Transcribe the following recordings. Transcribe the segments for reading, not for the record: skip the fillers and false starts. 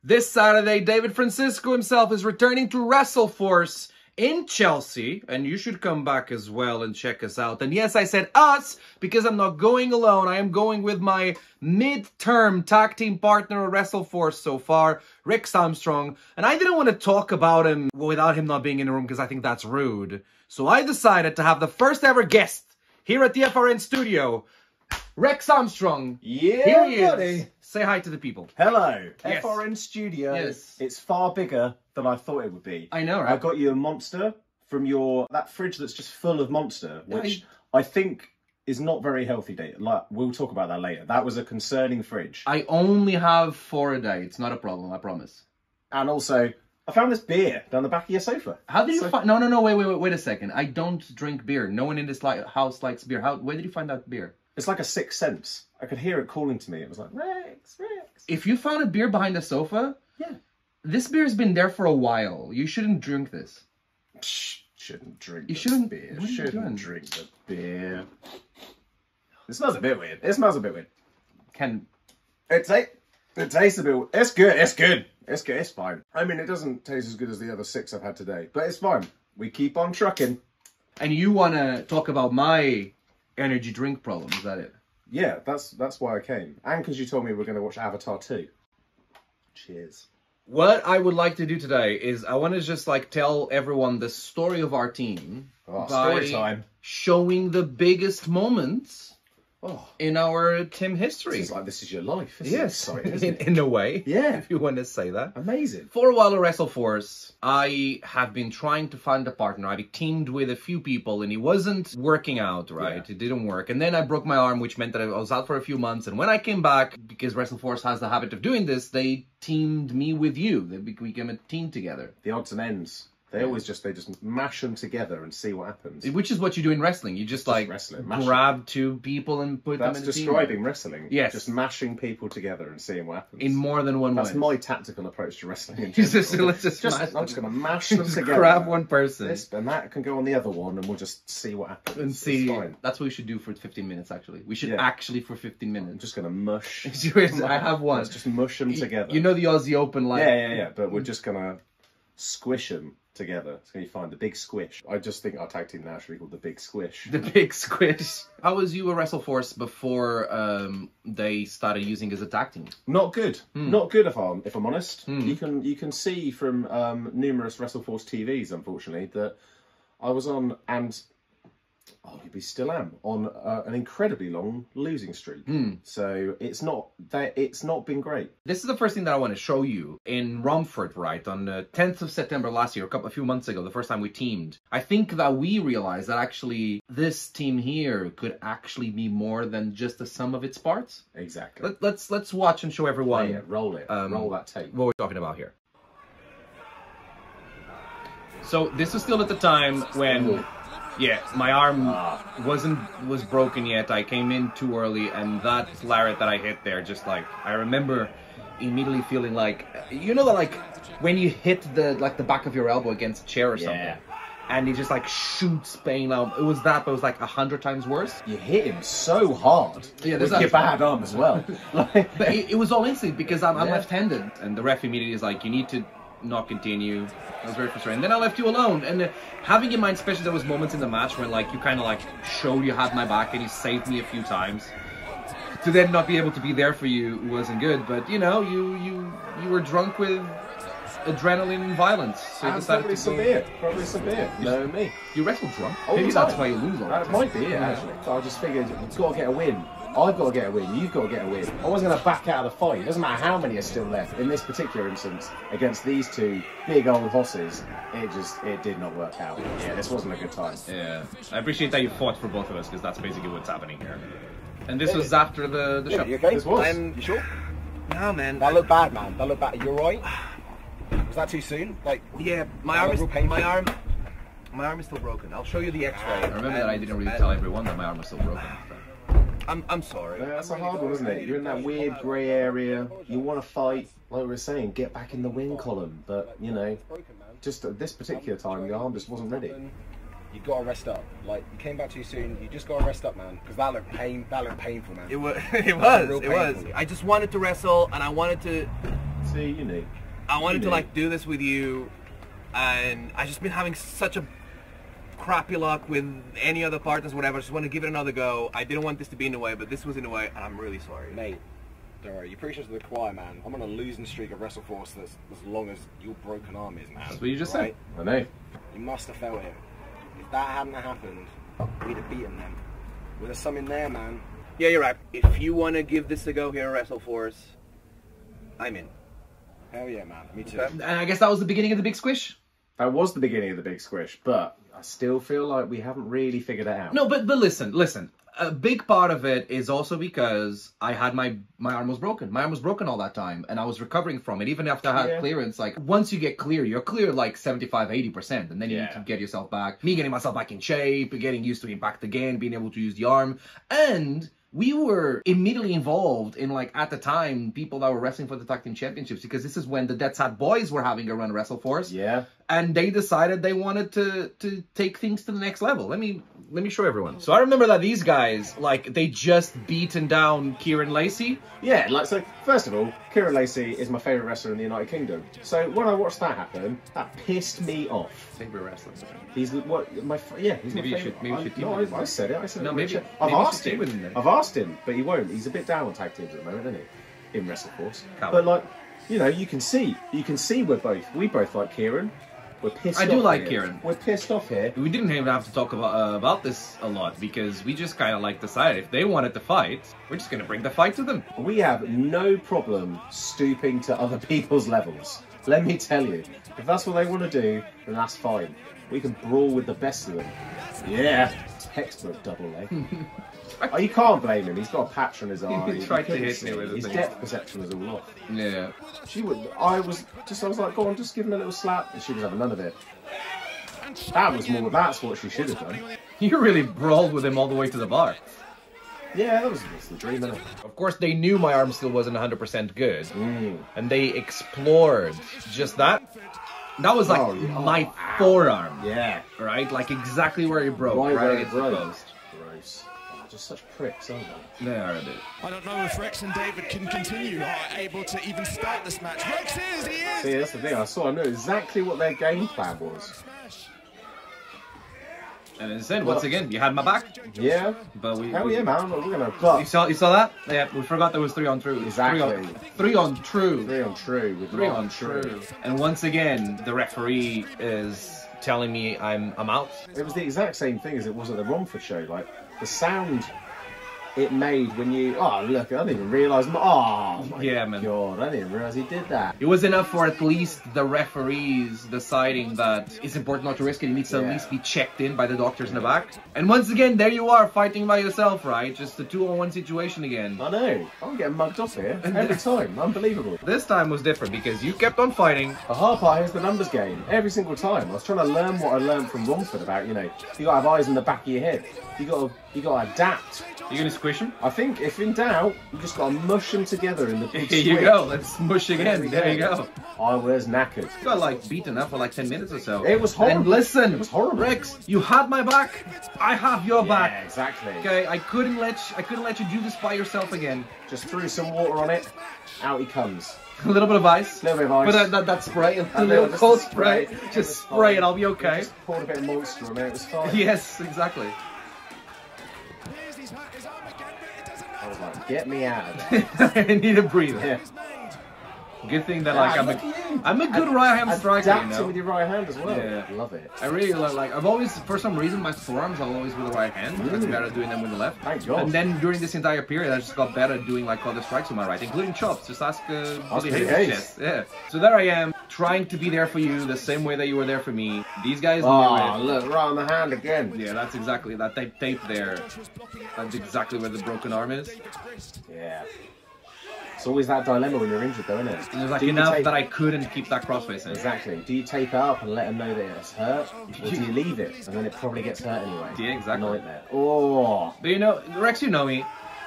This Saturday, David Francisco himself is returning to WrestleForce in Chelsea, and you should come back as well and check us out. And yes, I said us, because I'm not going alone. I am going with my mid-term tag team partner at WrestleForce so far, Rex Armstrong. And I didn't want to talk about him without him not being in the room, because I think that's rude. So I decided to have the first ever guest here at the FRN studio, Rex Armstrong. Yeah, here he buddy. is. Say hi to the people. Hello. Yes. FRN studio. Yes. It's far bigger than I thought it would be. I know, right? I got you a Monster from that fridge that's just full of Monster, which I think is not very healthy, Dave. Like, we'll talk about that later. That was a concerning fridge. I only have 4 a day. It's not a problem, I promise. And also, I found this beer down the back of your sofa. How did you find... No, wait a second. I don't drink beer. No one in this house likes beer. Where did you find that beer? It's like a sixth sense. I could hear it calling to me. It was like, Rex, Rex. If you found a beer behind the sofa, yeah, this beer's been there for a while. You shouldn't drink this. Shouldn't drink beer. Shouldn't drink the beer. It smells a bit weird. It smells a bit weird. It tastes a bit... It's good. It's good. It's good. It's fine. I mean, it doesn't taste as good as the other 6 I've had today, but it's fine. We keep on trucking. And you want to talk about my energy drink problem, is that it? Yeah, that's why I came. And because you told me we're going to watch Avatar 2. Cheers. What I would like to do today is I want to just like tell everyone the story of our team by story time. Showing the biggest moments in our team history. This is your life, isn't yes. it? Sorry, isn't in a way. Yeah. If you want to say that. Amazing. For a while at WrestleForce, I have been trying to find a partner. I teamed with a few people and it wasn't working out, right? Yeah. It didn't work. And then I broke my arm, which meant that I was out for a few months. And when I came back, because WrestleForce has the habit of doing this, they teamed me with you. We became a team together. The odds and ends. They just mash them together and see what happens. Which is what you do in wrestling. You just like grab 2 people and put them in a team. That's describing wrestling. Yes. Just mashing people together and seeing what happens. In more than one way. That's my tactical approach to wrestling. I'm just going to mash them together. Grab one person. And that can go on the other one and we'll just see what happens. And see. That's what we should do for 15 minutes, actually. We should actually for 15 minutes. I'm just going to mush. I have one. Let's just mush them together. You know the Aussie Open like... Yeah. But we're just going to squish them together. It's going to be fun. The Big Squish. I just think our tag team now should be called the Big Squish. The Big Squish. How was you at WrestleForce before they started using as a tag team? Not good. Not good if I'm honest. You can see from numerous WrestleForce TVs, unfortunately, that I was on and arguably still am on an incredibly long losing streak. So it's not been great. This is the first thing that I want to show you in Romford, right? On the 10th of September last year, a few months ago, the first time we teamed. I think that we realized that actually this team here could actually be more than just the sum of its parts. Exactly. Let's watch and show everyone. Yeah, roll it. Roll that tape. What we're talking about here. So this was still at the time when... Yeah, my arm was broken yet. I came in too early, and that lariat that I hit there, just like, I remember immediately feeling like, you know that like, when you hit the back of your elbow against a chair or something, and it just like shoots pain out. It was that, but it was like 100 times worse. You hit him so hard with your bad arm as well. But it was all instant, because I'm left-handed, and the ref immediately is like, you need to not continue. I was very frustrated. And then I left you alone. And having in mind, especially there was moments in the match where like you kind of like showed you had my back and you saved me a few times. To then not be able to be there for you wasn't good. But you know, you were drunk with adrenaline and violence. So you decided probably some beer. Probably some beer. You know me. You wrestled drunk. Maybe that's why you lose all the time. That might be it, actually. So I just figured we've got to get a win. I've got to get a win, you've got to get a win. I wasn't going to back out of the fight. It doesn't matter how many are still left. In this particular instance, against these 2 big old hosses, it did not work out. Yeah, this wasn't a good time. Yeah, I appreciate that you fought for both of us, because that's basically what's happening here. And this was after the show. You okay? This was. You sure? No, man. That looked bad, man. That looked bad. You alright? Was that too soon? Like, yeah, my arm is still broken. I'll show you the X-ray. I remember that I didn't really tell everyone that my arm was still broken. I'm sorry. Yeah, that's a hard one, isn't it? You're in that weird grey area. You want to fight, like we were saying, get back in the win column. But, you know, just at this particular time, the arm just wasn't ready. You got to rest up. Like, you came back too soon. You just got to rest up, man. Because that looked painful, man. It was. I just wanted to wrestle, and I wanted to See, unique. I wanted to like do this with you, and I just been having such a crappy luck with any other partners, whatever. I just want to give it another go. I didn't want this to be in the way, but this was in the way, and I'm really sorry. Mate, don't worry. You're preaching to the choir, man. I'm on a losing streak of WrestleForce that's as long as your broken arm is, man. That's what you just said. I know. You must have felt him. If that hadn't happened, we'd have beaten them. Well, there's something there, man. Yeah, you're right. If you want to give this a go here at WrestleForce, I'm in. Hell yeah, man. Me too. Okay. And I guess that was the beginning of the big squish. That was the beginning of the big squish, but I still feel like we haven't really figured it out. No, but listen. A big part of it is also because I had my arm was broken. My arm was broken all that time, and I was recovering from it. Even after I had clearance, like, once you get clear, you're clear like 75, 80%, and then you need to get yourself back. Me getting myself back in shape, getting used to impact again, being able to use the arm, and we were immediately involved in, like, at the time, people that were wrestling for the tag team championships, because this is when the Dead Sad Boys were having a run at WrestleForce. Yeah. And they decided they wanted to take things to the next level. Let me show everyone. So I remember that these guys, like, they just beaten down Kieran Lacey. Yeah, like, so, first of all, Kieran Lacey is my favourite wrestler in the United Kingdom. So when I watched that happen, that pissed me off. Favorite wrestler. He's what he's Maybe my you favourite. should team No, with him. I said it. No, maybe I've you asked should team him. with him then. I've asked him, but he won't. He's a bit down on tag teams at the moment, isn't he? In WrestleForce. But like, you know, you can see we both like Kieran. We're pissed off. I do like here. Kieran. We're pissed off here. We didn't even have to talk about this a lot, because we just kind of like decided if they wanted to fight, we're just going to bring the fight to them. We have no problem stooping to other people's levels. Let me tell you, if that's what they want to do, then that's fine. We can brawl with the best of them. Yeah, textbook double leg. Oh, you can't blame him. He's got a patch on his eye. He tried to hit me with it. His depth perception was all off. Yeah. I was like, go on, just give him a little slap, and she was having none of it. That's what she should have done. You really brawled with him all the way to the bar. Yeah, that was the dream, innit? Of course, they knew my arm still wasn't 100% good, and they explored just that. That was like my forearm. Yeah. Right? Like exactly where it broke. Right where it against the broke. post. Gross. Oh, just such pricks, aren't they? They are a bit. I don't know if Rex and David can continue, are able to even start this match. Rex is, he is! See, that's the thing. I knew exactly what their game plan was. And as I said, once again, you had my back. Yeah. But Hell yeah, man. We're gonna. You saw that? Yeah, we forgot there was 3 on true. Exactly. 3 on true. 3 on true. With 3 on true. And once again, the referee is telling me I'm out. It was the exact same thing as it was at the Romford show. Like the sound it made when you. Oh look! I didn't even realise. Oh my god! I didn't even realise he did that. It was enough for at least the referees deciding that it's important not to risk it. It needs to at least be checked in by the doctors in the back. And once again, there you are fighting by yourself, right? Just a 2-on-1 situation again. I know. I'm getting mugged off here every time. Unbelievable. This time was different because you kept on fighting. The hard part is the numbers game. Every single time, I was trying to learn what I learned from Romford about. You know, you got to have eyes in the back of your head. You got to adapt. You gonna squish him? I think if in doubt, you just got to mush them together in the big Here you go. Let's smush again. There you go. I was knackered. You got like beaten up for like 10 minutes or so. It was horrible. And listen, it was horrible. Rex, you had my back. I have your back. Yeah, exactly. Okay, I couldn't let you do this by yourself again. Just threw some water on it. Out he comes. A little bit of ice. A little bit of ice. But that spray, a little cold spray. Just spray it. I'll be okay. Just poured a bit of moisture on it. It was fine. Yes, exactly. I was like, get me out of there. I need a breather. Yeah. Good thing that like I'm a good right hand striker, you know. with your right hand as well. Yeah. Love it. I really like. I've always, for some reason, my forearms are always with the right hand. That's better doing them with the left. Thank God. And then during this entire period, I just got better at doing like other strikes with my right, including chops. Just ask Billy Big Hayes' Ace. chest. Yeah. So there I am, trying to be there for you the same way that you were there for me. These guys. Oh, look, right on the hand again. Yeah, that's exactly that tape there. That's exactly where the broken arm is. Yeah. It's always that dilemma when you're injured, though, isn't it? And there's like enough that I couldn't keep that crossface in. Exactly. Do you tape it up and let them know that it's hurt, or do you leave it and then it probably gets hurt anyway? Yeah, exactly. Nightmare. Oh. But you know, Rex, you know me.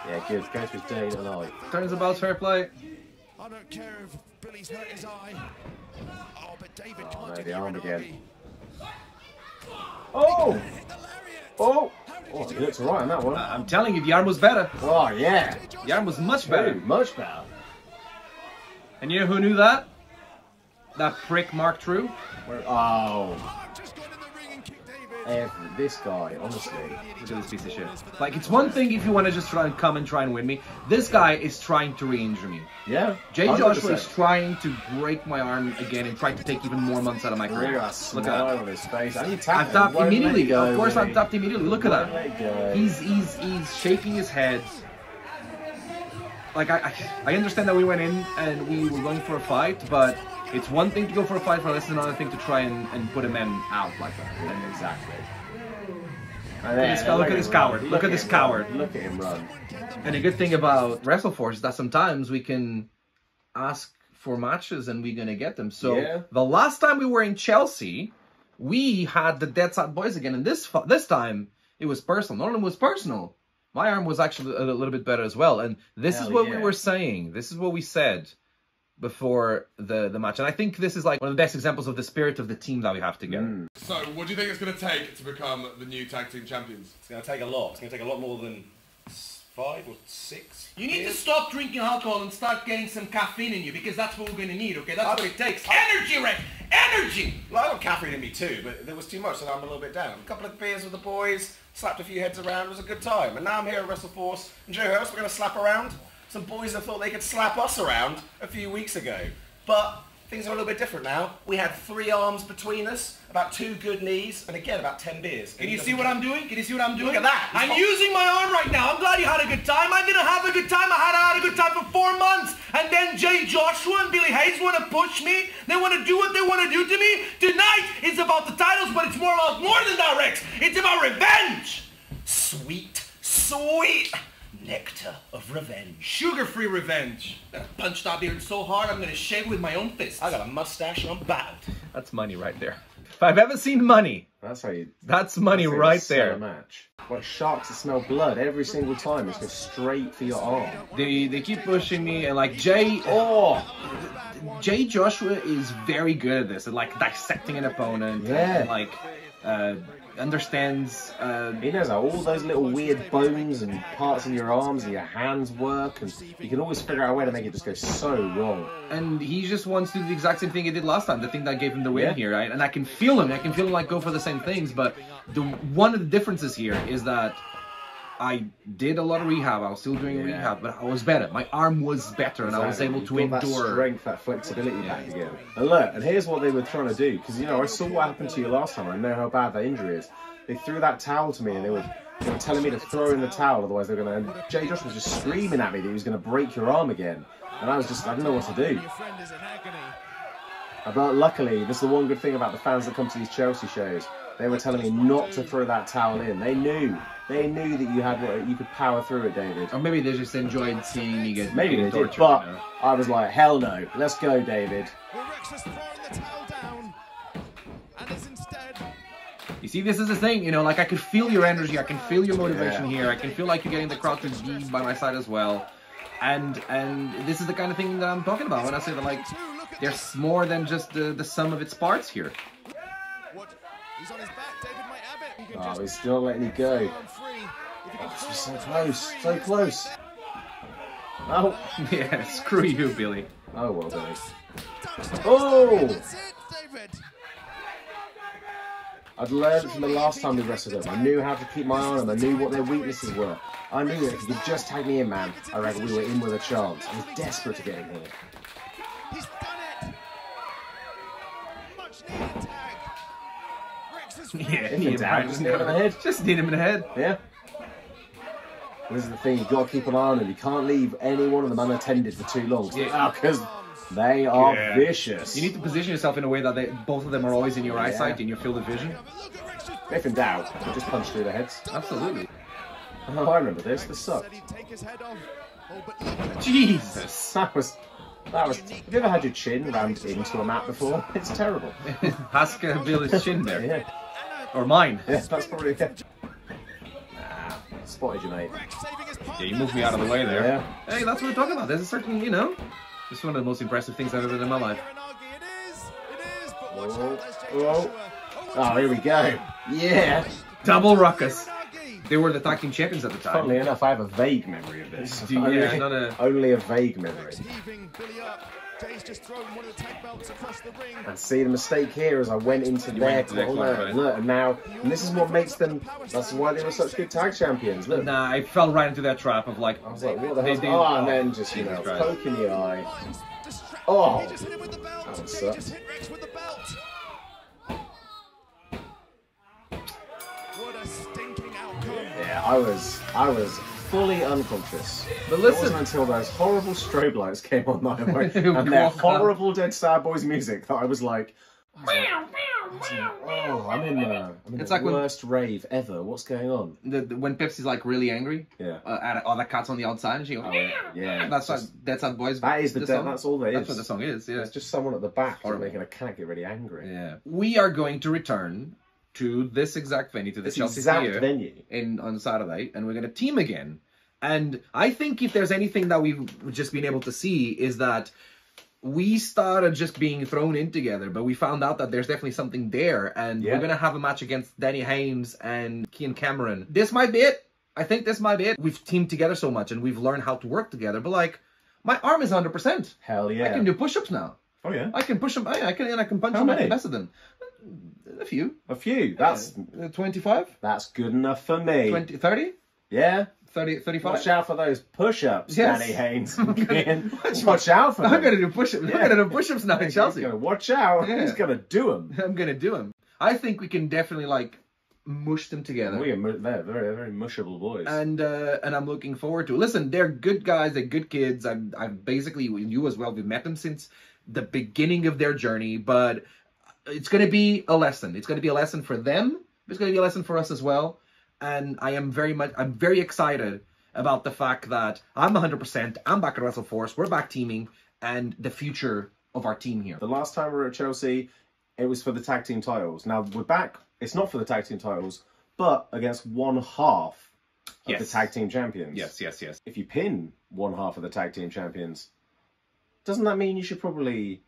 Yeah, good. Go through his dirty little eye. Turns about fair play. I don't care if Billy's hurt his eye. Oh, but David Oh, can't no, do the the arm arm again. Oh! Oh! Oh, he looks alright on that one. I'm telling you, the arm was better. Oh, yeah. The arm was much better. Ooh, much better. And you know who knew that? That prick Mark True. Oh. This guy, honestly. Look at this piece of shit. Like, it's one thing if you want to just try and come and try and win me. This guy is trying to re-injure me. Yeah. Jay 100%. Joshua is trying to break my arm again and trying to take even more months out of my career. Look at Look that. at that. On his face. And he I've tapped immediately. Go, of course, really. I've tapped immediately. Look at Won't that. let go. He's shaking his head. Like, I understand that we went in and we were going for a fight, but it's one thing to go for a fight, for this is another thing to try and put a man out like that. Yeah, exactly. Look at this coward. Look at this coward. Look at him run. And a good thing about WrestleForce is that sometimes we can ask for matches and we're going to get them. So the last time we were in Chelsea, we had the Dead Sad Boys again. And this time, it was personal. None of them was personal. My arm was actually a little bit better as well. And this is what we were saying. This is what we said before the match. And I think this is like one of the best examples of the spirit of the team that we have together. So, what do you think it's going to take to become the new tag team champions? It's going to take a lot. It's going to take a lot more than 5 or 6 You need years. to stop drinking alcohol and start getting some caffeine in you, because that's what we're going to need, okay? That's what it takes. Energy, Rex! Energy! Well, I got caffeine in me too, but there was too much, so I'm a little bit down. A couple of beers with the boys, slapped a few heads around, it was a good time. And now I'm here at WrestleForce, and Joe Hurst, we're going to slap around. Some boys that thought they could slap us around a few weeks ago. But things are a little bit different now. We had 3 arms between us, about 2 good knees, and again, about 10 beers. Can you see what I'm doing? Can you see what I'm doing? Look at that. I'm using my arm right now. I'm glad you had a good time. I'm going to have a good time. I had a good time for 4 months. And then Jay Joshua and Billy Hayes want to push me. They want to do what they want to do to me. Tonight is about the titles, but it's more than that, Rex. It's about revenge. Sweet, sweet nectar of revenge. Sugar-free revenge. I'm going to punch that beard so hard, I'm going to shave with my own fists. I got a mustache and I'm bowed. That's money right there. If I've ever seen money, That's how you. that's money that's how you right sell there. a match. Like sharks that smell blood every single time. It's go straight for your arm. They keep pushing me, and like Jay Joshua is very good at this, at like dissecting an opponent. Yeah. And, like understands. He knows how all those little weird bones and parts in your arms and your hands work, and you can always figure out a way to make it just go so wrong. And he just wants to do the exact same thing he did last time, the thing that gave him the win here, right? And I can feel him. I can feel him like go for the same things, but one of the differences here is that I did a lot of rehab. I was still doing rehab, but I was better. My arm was better, and I was able to You've got endure. that strength, that flexibility back again. And look, and here's what they were trying to do, because you know I saw what happened to you last time. I know how bad that injury is. They threw that towel to me, and they were telling me to throw in the towel, otherwise they're going to. And Jay Joshua was just screaming at me that he was going to break your arm again, and I didn't know what to do. But luckily, this is the one good thing about the fans that come to these Chelsea shows. They were telling me not to throw that towel in. They knew that you could power through it, David. Or maybe they just enjoyed seeing me get Maybe they tortured. did, but You know? I was like, hell no, let's go, David. Rex is throwing the towel down, and is instead. You see, this is the thing, you know, like I can feel your energy, I can feel your motivation here, I can feel like you're getting the crowd to be by my side as well. And this is the kind of thing that I'm talking about when I say that, like, there's more than just the sum of its parts here. He's on his back, David might have it. Oh, he's still letting you go. Oh, this was so close, so close. Oh, Yeah, screw you, Billy. oh well, Billy. Oh! That's it, David. I'd learned from the last time we wrestled them. I knew how to keep my eye on them. I knew what their weaknesses were. I knew that if you could just tag me in, man, I reckon we were in with a chance. I was desperate to get in here. He's done it. Much needed tag. Rex is Yeah, If need in him doubt, right just in hit him in the head. Just need him in the head. Yeah. This is the thing, you've got to keep an eye on them. You can't leave any one of them unattended for too long. Because they are vicious. You need to position yourself in a way that both of them are always in your eyesight, in your field of vision. If in doubt, you just punch through their heads. Absolutely. Oh, I remember this. This sucked. said he'd take his head off. Oh, but look at Jesus. That was. Have you ever had your chin rammed into a mat before? It's terrible. Ask Billy's chin there. Yeah. Or mine. Yeah, that's probably it. Spotted you, mate. Rex saving his Yeah, you moved me out of the way there. Yeah. Hey, that's what we're talking about. There's a certain, you know, this is one of the most impressive things I've ever done in my life. It is, but watch Oh, out, there's Jay oh. Joshua. Oh, here we go. Yeah. Double ruckus. Nagi. They were the tag team champions at the time. Funnily enough, I have a vague memory of this. Yeah, not a... Only a vague memory. Heaving Billy up. Jay's just thrown one of the tag belts across the ring. And see the mistake here as I went into their corner. Look, and this is what makes them. That's why they were such good tag champions. Look. Nah, I fell right into that trap of like. I was like, what the hell? Oh, and then just poke in the eye. Oh, He just hit him with the belt. that Jay sucks. just hit Rex with the belt. What a stinking outcome. Yeah, I was fully unconscious. But It listen, wasn't until those horrible strobe lights came on that and their horrible Dead Star Boys music that I was like, oh, I'm in It's the like when- worst rave ever. What's going on? when Pepsi's like really angry, Yeah. at all the cats on the outside, and she goes, Yeah. that's how boys. That is the song. that's all there is. That's what the song is. Yeah. It's just someone at the back Horrible. making a cat get really angry. Yeah. We are going to return to this exact venue, to the This Chelsea exact Theatre venue. on Saturday, and we're going to team again. And I think if there's anything that we've just been able to see is that we started just being thrown in together, but we found out that there's definitely something there, and we're going to have a match against Danny Haynes and Kian Cameron. This might be it. I think this might be it. We've teamed together so much, and we've learned how to work together, but like, my arm is 100%. Hell yeah. I can do push-ups now. Oh yeah. I can push them. I can punch How them at the many? best of them. A few. A few. That's 25? that's good enough for me. 20, 30? Yeah. 30, 35? Watch out for those push-ups, Yes. Danny Haynes. Watch out for them. I'm going to do push-ups. I'm going to do push-ups now in Chelsea. He's gonna watch out. Yeah. He's going to do them. I'm going to do them. I think we can definitely, like, mush them together. They're very, very mushable boys. And I'm looking forward to it. Listen, they're good guys. They're good kids. I've basically, you as well, we've met them since the beginning of their journey. But it's going to be a lesson. It's going to be a lesson for them. It's going to be a lesson for us as well. And I'm very excited about the fact that I'm 100%. I'm back at WrestleForce. We're back teaming, and the future of our team here. The last time we were at Chelsea, it was for the tag team titles. Now we're back. It's not for the tag team titles, but against one half of the tag team champions. Yes. If you pin one half of the tag team champions, doesn't that mean you should probably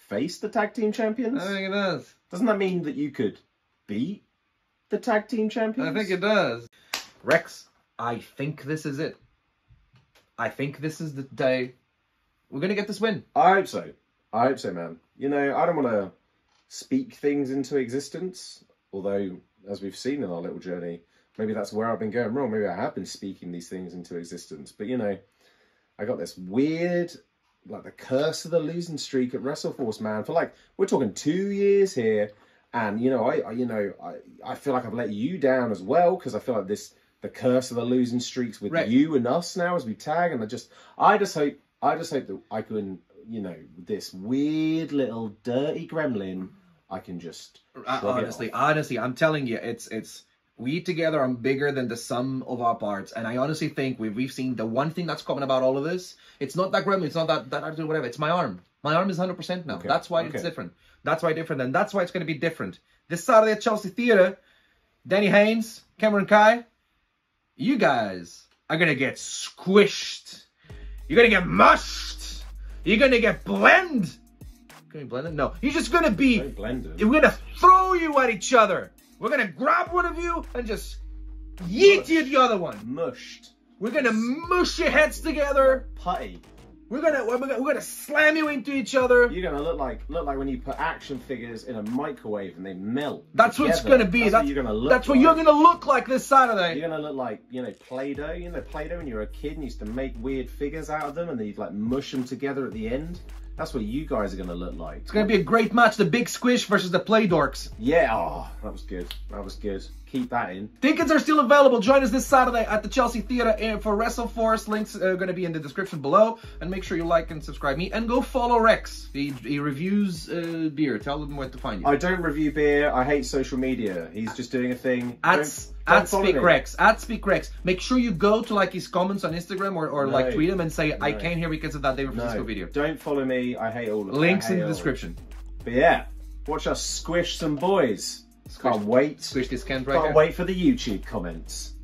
face the tag team champions? I think it does. Doesn't that mean that you could beat the tag team champions? I think it does. Rex, I think this is it. I think this is the day we're going to get this win. I hope so. I hope so, man. You know, I don't want to speak things into existence, although, as we've seen in our little journey, maybe that's where I've been going wrong. Maybe I have been speaking these things into existence. But, you know, I got this weird, like, the curse of the losing streak at WrestleForce, man. For, like, we're talking 2 years here. And, you know, I feel like I've let you down as well, because I feel like the curse of the losing streaks with you and us now as we tag. And I just hope that I can, you know, this weird little dirty gremlin, I can just honestly, I'm telling you, it's we together are bigger than the sum of our parts. And I honestly think we've seen the one thing that's coming about all of this. It's not that gremlin, it's not that I do whatever. It's my arm. My arm is 100% now. Okay. That's why it's different. That's why it's different, and that's why it's going to be different. This Saturday at Chelsea Theatre, Danny Haynes, Cameron Kai, you guys are going to get squished. You're going to get mushed. You're going to get blended. Going to be blended? No. You're just going to be... blended. We're going to throw you at each other. We're going to grab one of you and just yeet you the other one. Mushed. We're going to mush your heads together. Putty. We're gonna slam you into each other. You're gonna look like when you put action figures in a microwave and they melt. That's what it's gonna be. That's what you're gonna look. That's what you're gonna look like this Saturday. You're gonna look like, you know, Play-Doh. You know, Play-Doh when you were a kid and you used to make weird figures out of them and then you'd like mush them together at the end. That's what you guys are gonna look like. It's gonna be a great match. The Big Squish versus the Play Dorks. Yeah. Oh, that was good. That was good. Keep that in. Tickets are still available. Join us this Saturday at the Chelsea Theatre for WrestleForce. Links are going to be in the description below. And make sure you like and subscribe me. And go follow Rex. He reviews beer. Tell them where to find you. I don't review beer. I hate social media. He's just doing a thing. At Speak Rex. Make sure you go to like his comments on Instagram or like tweet him and say, I came here because of that David Francisco video. Don't follow me. I hate all of it. Links in the description. But yeah, watch us squish some boys. Can't wait. Squish this can right Can't wait for the YouTube comments.